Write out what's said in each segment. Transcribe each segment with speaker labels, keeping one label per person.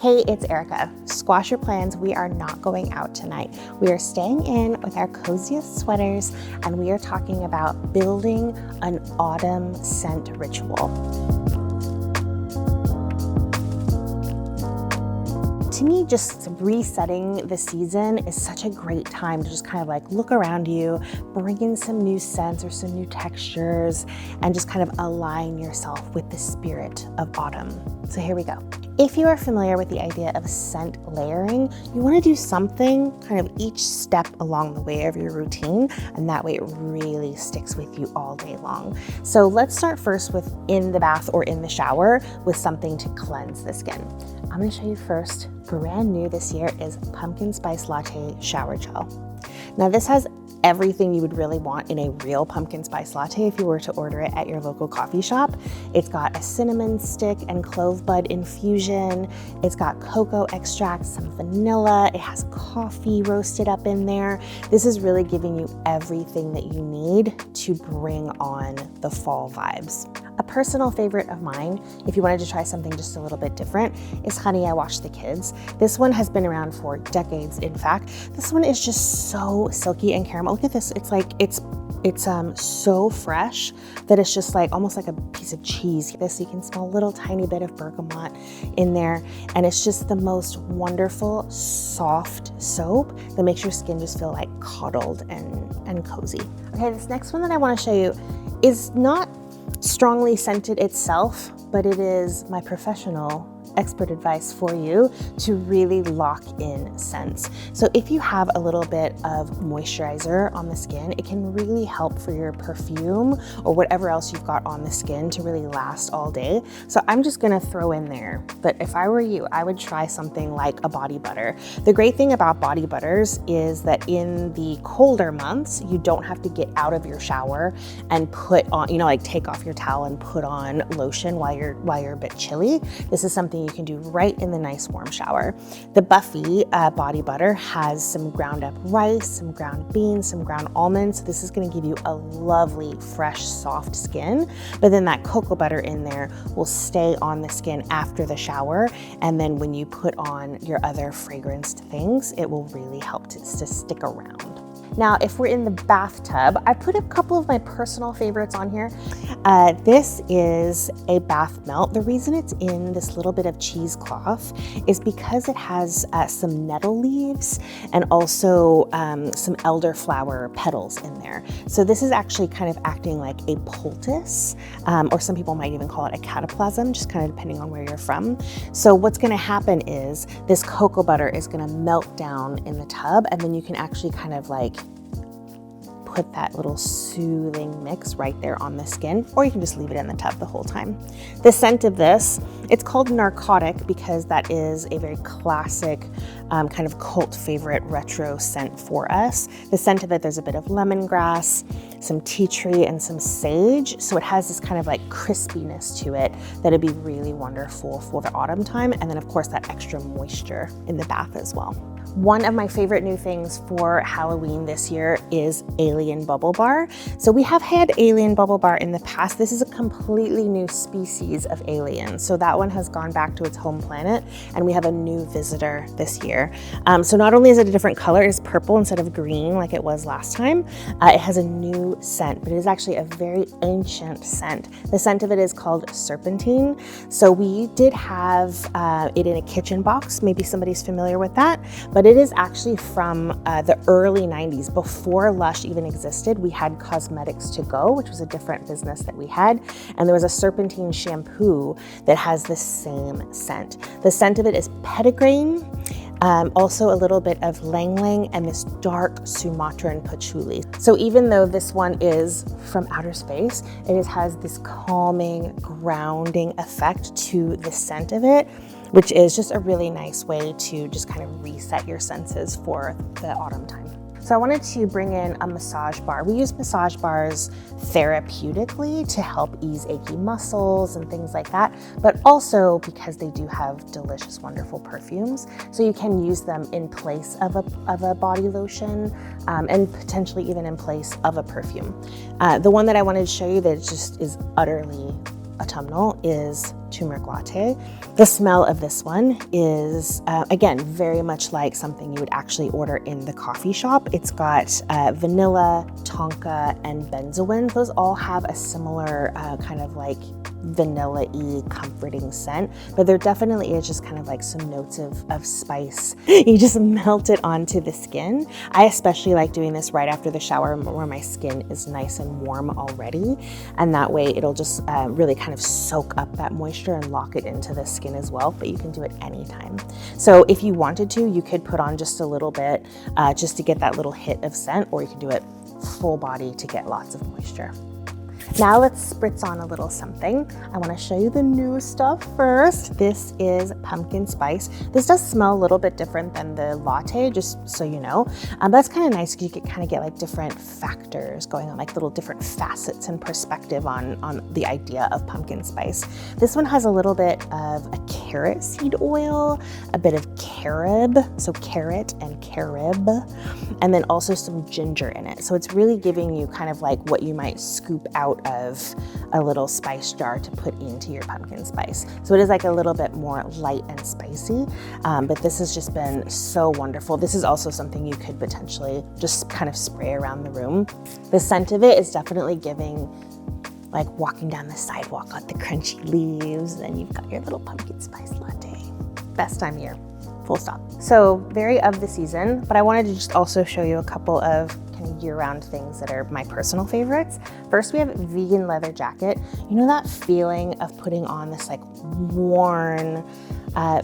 Speaker 1: Hey, it's Erica. Squash your plans. We are not going out tonight. We are staying in with our coziest sweaters, and we are talking about building an autumn scent ritual. To me, just resetting the season is such a great time to just kind of like look around you, bring in some new scents or some new textures, and just kind of align yourself with the spirit of autumn. So here we go. If you are familiar with the idea of scent layering, you want to do something kind of each step along the way of your routine, and that way it really sticks with you all day long. So let's start first with in the bath or in the shower with something to cleanse the skin. I'm going to show you first, brand new this year, is Pumpkin Spice Latte Shower Gel. Now this has everything you would really want in a real pumpkin spice latte if you were to order it at your local coffee shop. It's got a cinnamon stick and clove bud infusion. It's got cocoa extract, some vanilla. It has coffee roasted up in there. This is really giving you everything that you need to bring on the fall vibes. A personal favorite of mine, if you wanted to try something just a little bit different, is Honey, I Wash the Kids. This one has been around for decades, in fact. This one is just so silky and caramel. Look at this, it's like, it's so fresh that it's just like almost like a piece of cheese. This, you can smell a little tiny bit of bergamot in there, and it's just the most wonderful, soft soap that makes your skin just feel like coddled and cozy. Okay, this next one that I want to show you is not strongly scented itself, but it is my professional expert advice for you to really lock in scents. So if you have a little bit of moisturizer on the skin, it can really help for your perfume or whatever else you've got on the skin to really last all day. So I'm just gonna throw in there, but if I were you, I would try something like a body butter. The great thing about body butters is that in the colder months, you don't have to get out of your shower and put on, like take off your towel and put on lotion while you're a bit chilly. This is something you can do right in the nice warm shower. The Buffy body butter has some ground up rice, some ground beans, some ground almonds. So this is going to give you a lovely, fresh, soft skin. But then that cocoa butter in there will stay on the skin after the shower. And then when you put on your other fragranced things, it will really help to stick around. Now, if we're in the bathtub, I put a couple of my personal favorites on here. This is a bath melt. The reason it's in this little bit of cheesecloth is because it has some nettle leaves and also some elderflower petals in there. So this is actually kind of acting like a poultice, or some people might even call it a cataplasm, just kind of depending on where you're from. So what's gonna happen is this cocoa butter is gonna melt down in the tub, and then you can actually kind of like put that little soothing mix right there on the skin, or you can just leave it in the tub the whole time. The scent of this, it's called Narcotic because that is a very classic kind of cult favorite retro scent for us. The scent of it, there's a bit of lemongrass, some tea tree, and some sage. So it has this kind of like crispiness to it that'd be really wonderful for the autumn time. And then of course that extra moisture in the bath as well. One of my favorite new things for Halloween this year is Alien Bubble Bar. So we have had Alien Bubble Bar in the past. This is a completely new species of alien. So that one has gone back to its home planet, and we have a new visitor this year. So not only is it a different color, it's purple instead of green like it was last time. It has a new scent, but it is actually a very ancient scent. The scent of it is called Serpentine. So we did have it in a kitchen box. Maybe somebody's familiar with that. But it is actually from the early 90s. Before Lush even existed, we had Cosmetics to Go, which was a different business that we had. And there was a Serpentine shampoo that has the same scent. The scent of it is petitgrain, also a little bit of lang lang, and this dark Sumatran patchouli. So even though this one is from outer space, it has this calming, grounding effect to the scent of it, which is just a really nice way to just kind of reset your senses for the autumn time. So I wanted to bring in a massage bar. We use massage bars therapeutically to help ease achy muscles and things like that, but also because they do have delicious, wonderful perfumes. So you can use them in place of a body lotion and potentially even in place of a perfume. The one that I wanted to show you that just is utterly autumnal is turmeric latte. The smell of this one is, again, very much like something you would actually order in the coffee shop. It's got vanilla, tonka, and benzoin. Those all have a similar kind of like vanilla-y comforting scent, but there definitely is just kind of like some notes of spice. You just melt it onto the skin. I especially like doing this right after the shower where my skin is nice and warm already, and that way it'll just really kind of soak up that moisture and lock it into the skin as well, but you can do it anytime. So if you wanted to, you could put on just a little bit just to get that little hit of scent, or you can do it full body to get lots of moisture. Now let's spritz on a little something. I want to show you the new stuff first. This is pumpkin spice. This does smell a little bit different than the latte, just so you know. But that's kind of nice because you can kind of get like different factors going on, like little different facets and perspective on the idea of pumpkin spice. This one has a little bit of a carrot seed oil, a bit of carob, so carrot and carob, and then also some ginger in it. So it's really giving you kind of like what you might scoop out of a little spice jar to put into your pumpkin spice. So it is like a little bit more light and spicy, but this has just been so wonderful. This is also something you could potentially just kind of spray around the room. The scent of it is definitely giving like walking down the sidewalk on the crunchy leaves, and you've got your little pumpkin spice latte. Best time of year, full stop. So very of the season, but I wanted to just also show you a couple of year-round things that are my personal favorites. First, we have vegan leather jacket. You know that feeling of putting on this like worn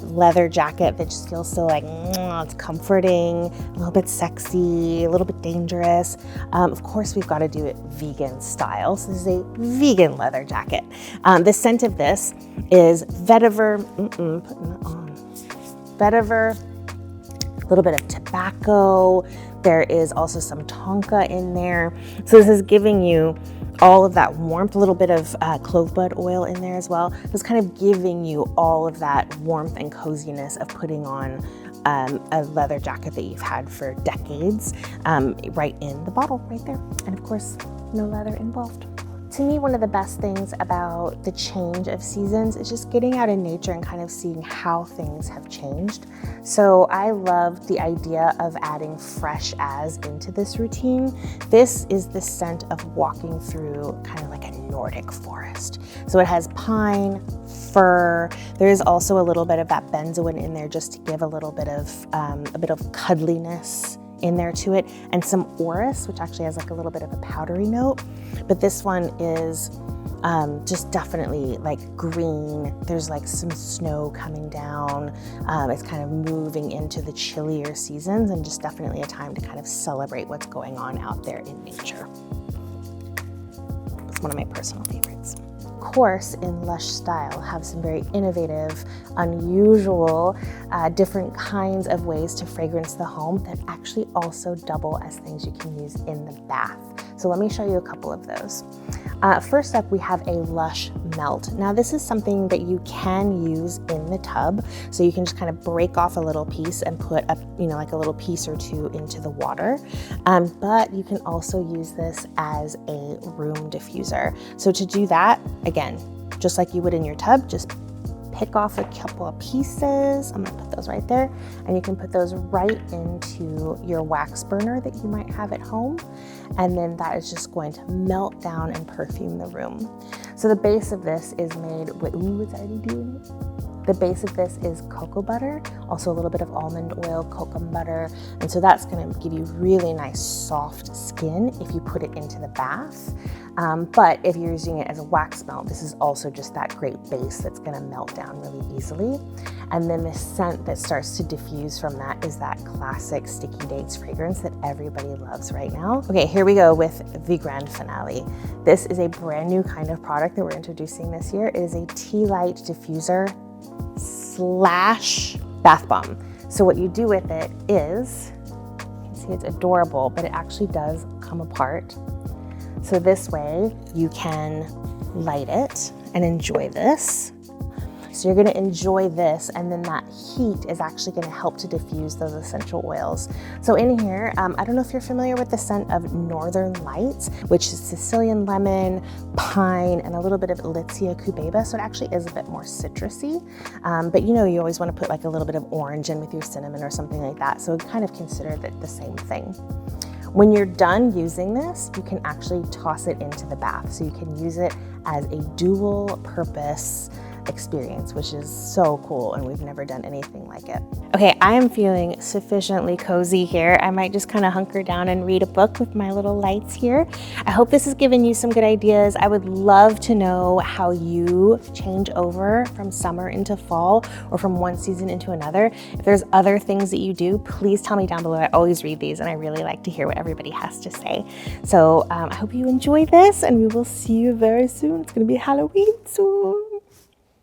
Speaker 1: leather jacket that just feels so like, it's comforting, a little bit sexy, a little bit dangerous. Of course, we've got to do it vegan style. So this is a vegan leather jacket. The scent of this is vetiver, putting it on. Vetiver, a little bit of tobacco. There is also some tonka in there. So this is giving you all of that warmth, a little bit of clove bud oil in there as well. It's kind of giving you all of that warmth and coziness of putting on a leather jacket that you've had for decades, right in the bottle right there. And of course, no leather involved. To me, one of the best things about the change of seasons is just getting out in nature and kind of seeing how things have changed. So I love the idea of adding fresh as into this routine. This is the scent of walking through kind of like a Nordic forest. So it has pine, fir. There is also a little bit of that benzoin in there just to give a bit of cuddliness in there to it, and some orris, which actually has like a little bit of a powdery note. But this one is just definitely like green. There's like some snow coming down. It's kind of moving into the chillier seasons, and just definitely a time to kind of celebrate what's going on out there in nature. It's one of my personal favorites. Of course, in Lush style, have some very innovative, unusual, different kinds of ways to fragrance the home that actually also double as things you can use in the bath. So let me show you a couple of those. First up, we have a Lush melt. Now this is something that you can use in the tub. So you can just kind of break off a little piece and put like a little piece or two into the water. But you can also use this as a room diffuser. So to do that, again, just like you would in your tub, just pick off a couple of pieces. I'm gonna put those right there, and you can put those right into your wax burner that you might have at home. And then that is just going to melt down and perfume the room. So the base of this is made with, it's already doing it. The base of this is cocoa butter, also a little bit of almond oil, cocoa butter. And so that's gonna give you really nice soft skin if you put it into the bath. But if you're using it as a wax melt, this is also just that great base that's gonna melt down really easily. And then the scent that starts to diffuse from that is that classic Sticky Dates fragrance that everybody loves right now. Okay, here we go with the grand finale. This is a brand new kind of product that we're introducing this year. It is a tea light diffuser / bath bomb. So what you do with it is, you can see it's adorable, but it actually does come apart. So this way you can light it and enjoy this. So you're gonna enjoy this, and then that heat is actually gonna help to diffuse those essential oils. So in here, I don't know if you're familiar with the scent of Northern Lights, which is Sicilian lemon, pine, and a little bit of Elixia cubeba. So it actually is a bit more citrusy, but you know, you always wanna put like a little bit of orange in with your cinnamon or something like that. So kind of consider that the same thing. When you're done using this, you can actually toss it into the bath. So you can use it as a dual purpose experience, which is so cool, and we've never done anything like it. Okay, I am feeling sufficiently cozy here. I might just kind of hunker down and read a book with my little lights here. I hope this has given you some good ideas. I would love to know how you change over from summer into fall or from one season into another. If there's other things that you do, please tell me down below. I always read these and I really like to hear what everybody has to say. So I hope you enjoy this, and we will see you very soon. It's gonna be Halloween soon.